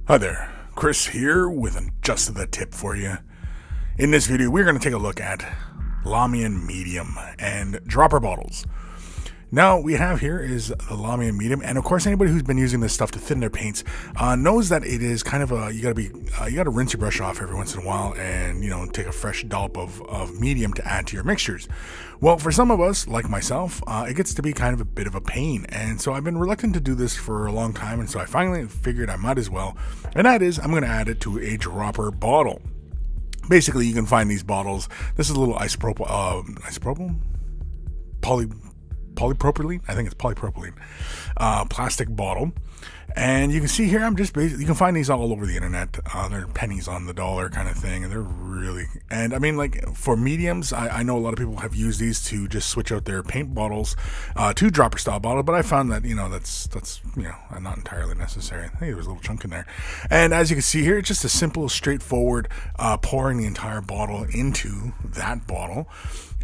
Hi there, Chris here with just the tip for you. In this video, we're going to take a look at Lahmian medium and dropper bottles. Now, we have here is the Lahmian medium, and of course, anybody who's been using this stuff to thin their paints knows that it is kind of a you got to rinse your brush off every once in a while, and take a fresh dollop of medium to add to your mixtures. Well, for some of us, like myself, it gets to be kind of a bit of a pain, and so I've been reluctant to do this for a long time, and so I finally figured I might as well, and that is I'm going to add it to a dropper bottle. Basically, you can find these bottles. This is a little polypropylene, I think it's polypropylene, plastic bottle. And you can see here, you can find these all over the internet. They're pennies on the dollar kind of thing, and they're really, and I mean, like, for mediums, I know a lot of people have used these to just switch out their paint bottles to dropper style bottle, but I found that, that's not entirely necessary. Hey, there was a little chunk in there. And as you can see here, it's just a simple, straightforward pouring the entire bottle into that bottle.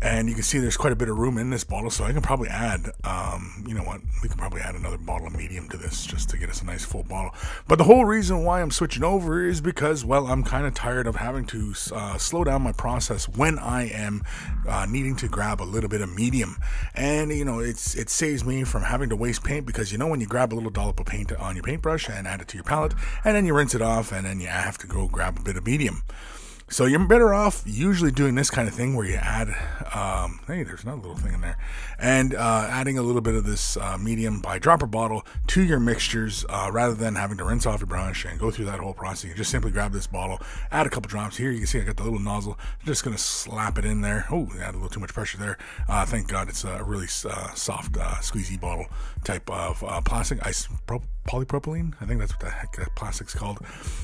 And you can see there's quite a bit of room in this bottle, so I can probably add, we can probably add another bottle of medium to this just to get us a nice full bottle. But the whole reason why I'm switching over is because, well, I'm kind of tired of having to slow down my process when I am needing to grab a little bit of medium. And, it saves me from having to waste paint because, when you grab a little dollop of paint on your paintbrush and add it to your palette, and then you rinse it off, and then you have to go grab a bit of medium. So you're better off usually doing this kind of thing where you add, hey, there's another little thing in there, and adding a little bit of this medium by dropper bottle to your mixtures rather than having to rinse off your brush and go through that whole process. You just simply grab this bottle, add a couple drops. Here you can see I got the little nozzle. I'm just going to slap it in there. Oh, add a little too much pressure there. Thank God it's a really soft, squeezy bottle type of plastic, polypropylene. I think that's what the heck that plastic's called.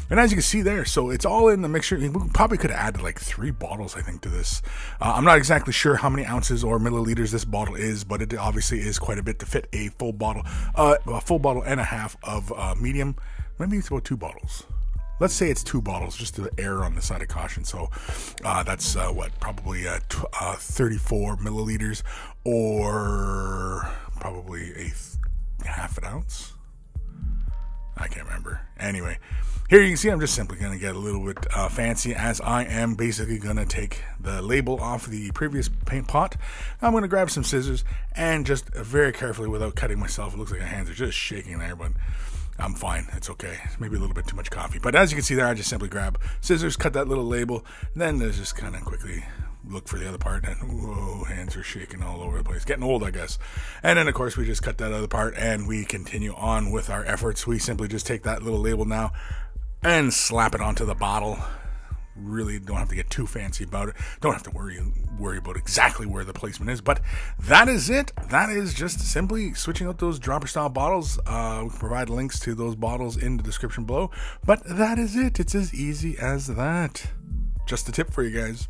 And as you can see there, so it's all in the mixture. We probably could have added like 3 bottles, I think, to this. I'm not exactly sure how many ounces or milliliters this bottle is, but it obviously is quite a bit to fit a full bottle and a half of medium. Maybe it's about 2 bottles. Let's say it's 2 bottles, just to err on the side of caution. So that's probably 34 milliliters, or probably a half an ounce. I can't remember. Anyway, here you can see I'm just simply going to get a little bit fancy, as I am basically going to take the label off the previous paint pot. I'm going to grab some scissors and just very carefully, without cutting myself, it looks like my hands are just shaking there, but I'm fine. It's okay. Maybe a little bit too much coffee. But as you can see there, I just simply grab scissors, cut that little label, and then there's just kind of quickly look for the other part, and whoa, hands are shaking all over the place. Getting old, I guess. And then, of course, we just cut that other part, and we continue on with our efforts. We simply just take that little label now and slap it onto the bottle. Really don't have to get too fancy about it. Don't have to worry about exactly where the placement is. But that is it. That is just simply switching out those dropper style bottles. We can provide links to those bottles in the description below. But that is it. It's as easy as that. Just a tip for you guys.